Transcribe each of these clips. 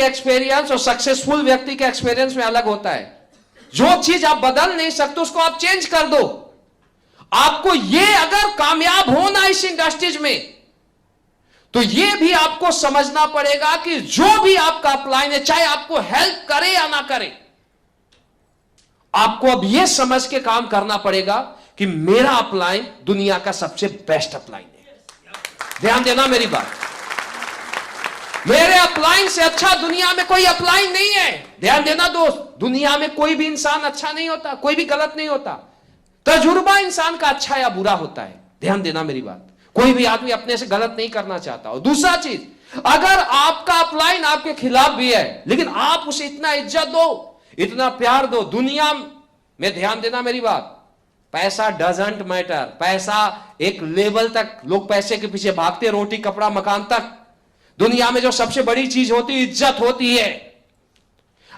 Experience और successful व्यक्ति के एक्सपीरियंस में अलग होता है। जो चीज आप बदल नहीं सकते उसको आप चेंज कर दो। आपको ये अगर कामयाब होना इस इंडस्ट्रीज में, तो ये भी आपको समझना पड़ेगा कि जो भी आपका अपलाइन है, चाहे आपको हेल्प करे या ना करे, आपको अब ये समझ के काम करना पड़ेगा कि मेरा अपलाइन दुनिया का सबसे बेस्ट अपलाइन है। ध्यान देना मेरी बात, मेरे अपलाइन से अच्छा दुनिया में कोई अपलाइन नहीं है। ध्यान देना दोस्त, दुनिया में कोई भी इंसान अच्छा नहीं होता, कोई भी गलत नहीं होता। तजुर्बा इंसान का अच्छा या बुरा होता है। ध्यान देना मेरी बात, कोई भी आदमी अपने से गलत नहीं करना चाहता। और दूसरा चीज, अगर आपका अपलाइन आपके खिलाफ भी है, लेकिन आप उसे इतना इज्जत दो, इतना प्यार दो। दुनिया में ध्यान देना मेरी बात, पैसा डजंट मैटर। पैसा एक लेवल तक लोग पैसे के पीछे भागते, रोटी कपड़ा मकान तक। दुनिया में जो सबसे बड़ी चीज होती है, इज्जत होती है।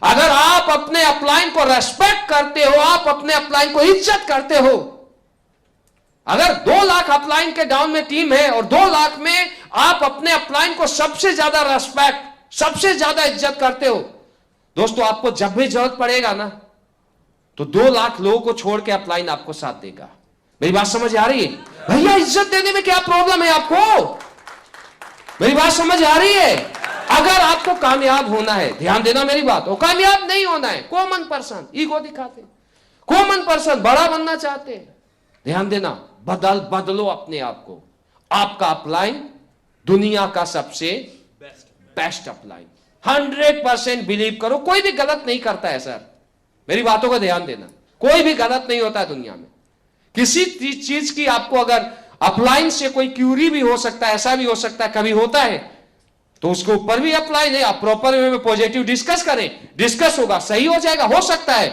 अगर आप अपने अपलाइन को रेस्पेक्ट करते हो, आप अपने अपलाइन को इज्जत करते हो, अगर 2 लाख अपलाइन के डाउन में टीम है और 2 लाख में आप अपने अपलाइन को सबसे ज्यादा रेस्पेक्ट, सबसे ज्यादा इज्जत करते हो, दोस्तों आपको जब भी जरूरत पड़ेगा ना, तो 2 लाख लोगों को छोड़ के अपलाइन आपको साथ देगा। मेरी बात समझ आ रही है भैया? इज्जत देने में क्या प्रॉब्लम है आपको? मेरी बात समझ आ रही है? अगर आपको कामयाब होना है, ध्यान देना मेरी बात, और कामयाब नहीं होना है, कॉमन पर्सन ईगो दिखाते, कॉमन पर्सन बड़ा बनना चाहते, ध्यान देना, बदलो अपने आप को। आपका अपलाइन दुनिया का सबसे बेस्ट अपलाइन। 100% बिलीव करो, कोई भी गलत नहीं करता है सर। मेरी बातों का ध्यान देना, कोई भी गलत नहीं होता है दुनिया में। किसी चीज की आपको अगर अपलाइन से कोई क्यूरी भी हो सकता है, ऐसा भी हो सकता है, कभी होता है, तो उसके ऊपर भी अपलाइन है। आप प्रॉपर वे में पॉजिटिव डिस्कस करें, डिस्कस होगा, सही हो जाएगा। हो सकता है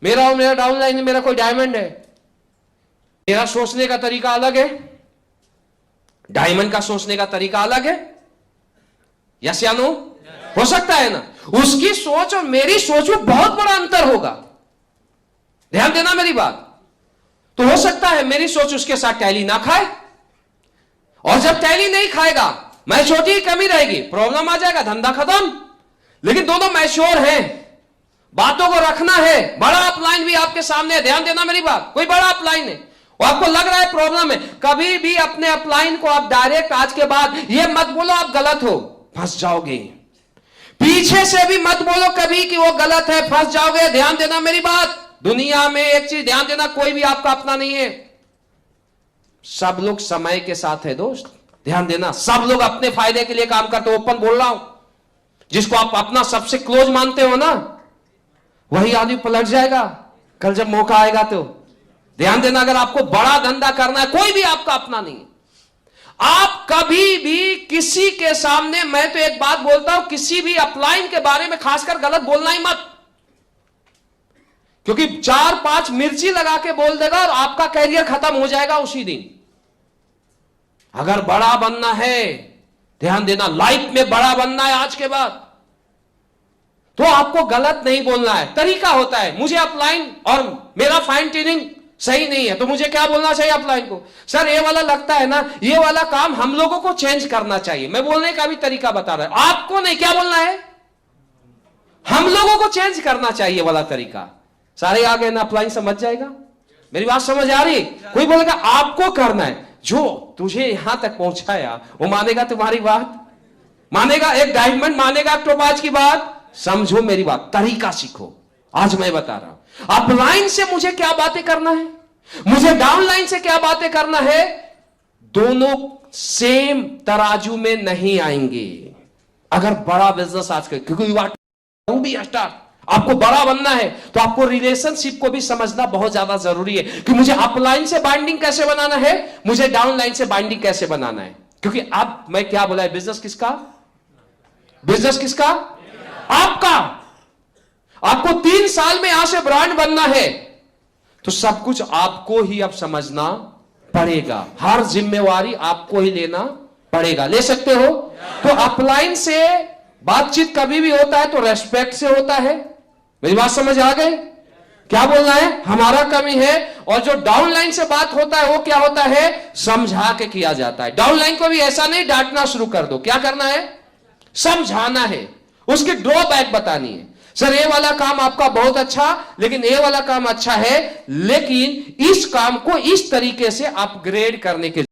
मेरा और मेरा डाउनलाइन है, मेरा कोई डायमंड है, मेरा सोचने का तरीका अलग है, डायमंड का सोचने का तरीका अलग है। यस या नो? हो सकता है ना? उसकी सोच और मेरी सोच में बहुत बड़ा अंतर होगा। ध्यान देना मेरी बात। तो हो सकता है मेरी सोच उसके साथ टैली ना खाए, और जब टैली नहीं खाएगा, मैं छोटी ही कमी रहेगी, प्रॉब्लम आ जाएगा, धंधा खत्म। लेकिन दोनों मैच्योर हैं, बातों को रखना है। बड़ा अपलाइन भी आपके सामने है, ध्यान देना मेरी बात, कोई बड़ा अपलाइन है और आपको लग रहा है प्रॉब्लम है, कभी भी अपने अपलाइन को आप डायरेक्ट आज के बाद ये मत बोलो आप गलत हो, फंस जाओगे। पीछे से भी मत बोलो कभी कि वो गलत है, फंस जाओगे। ध्यान देना मेरी बात, दुनिया में एक चीज ध्यान देना, कोई भी आपका अपना नहीं है। सब लोग समय के साथ है दोस्त, ध्यान देना। सब लोग अपने फायदे के लिए काम करते हो, ओपन बोल रहा हूं। जिसको आप अपना सबसे क्लोज मानते हो ना, वही आदमी पलट जाएगा कल जब मौका आएगा। तो ध्यान देना, अगर आपको बड़ा धंधा करना है, कोई भी आपका अपना नहीं है। आप कभी भी किसी के सामने, मैं तो एक बात बोलता हूं, किसी भी अपलाइन के बारे में खासकर गलत बोलना ही मत, क्योंकि 4-5 मिर्ची लगा के बोल देगा और आपका कैरियर खत्म हो जाएगा उसी दिन। अगर बड़ा बनना है, ध्यान देना, लाइफ में बड़ा बनना है आज के बाद, तो आपको गलत नहीं बोलना है। तरीका होता है, मुझे अपलाइन और मेरा फाइन ट्यूनिंग सही नहीं है, तो मुझे क्या बोलना चाहिए अपलाइन को? सर ये वाला लगता है ना, ये वाला काम हम लोगों को चेंज करना चाहिए। मैं बोलने का भी तरीका बता रहा हूं, आपको नहीं, क्या बोलना है? हम लोगों को चेंज करना चाहिए वाला तरीका। सारे आ गए ना? अपलाइन समझ जाएगा। मेरी बात समझ आ रही? कोई बोलेगा आपको करना है, जो तुझे यहां तक पहुंचाया वो मानेगा तुम्हारी बात? मानेगा? एक डायमंड मानेगा टोपाज की बात? समझो मेरी बात, तरीका सीखो। आज मैं बता रहा हूं, अपलाइन से मुझे क्या बातें करना है, मुझे डाउनलाइन से क्या बातें करना है, दोनों सेम तराजू में नहीं आएंगे। अगर बड़ा बिजनेस आज कर, क्योंकि you are to be a star, आपको बड़ा बनना है, तो आपको रिलेशनशिप को भी समझना बहुत ज्यादा जरूरी है कि मुझे अपलाइन से बाइंडिंग कैसे बनाना है, मुझे डाउनलाइन से बाइंडिंग कैसे बनाना है। क्योंकि अब मैं क्या बोला है, बिजनेस किसका? बिजनेस किसका? आपका। आपको 3 साल में यहां से ब्रांड बनना है, तो सब कुछ आपको ही अब समझना पड़ेगा। हर जिम्मेवारी आपको ही लेना पड़ेगा। ले सकते हो? तो अपलाइन से बातचीत कभी भी होता है तो रेस्पेक्ट से होता है। मेरी बात समझ आ गई? क्या बोलना है? हमारा कमी है। और जो डाउनलाइन से बात होता है वो क्या होता है? समझा के किया जाता है। डाउनलाइन को भी ऐसा नहीं डांटना शुरू कर दो, क्या करना है? समझाना है, उसकी ड्रॉबैक बतानी है। सर ये वाला काम आपका बहुत अच्छा, लेकिन ये वाला काम अच्छा है, लेकिन इस काम को इस तरीके से अपग्रेड करने के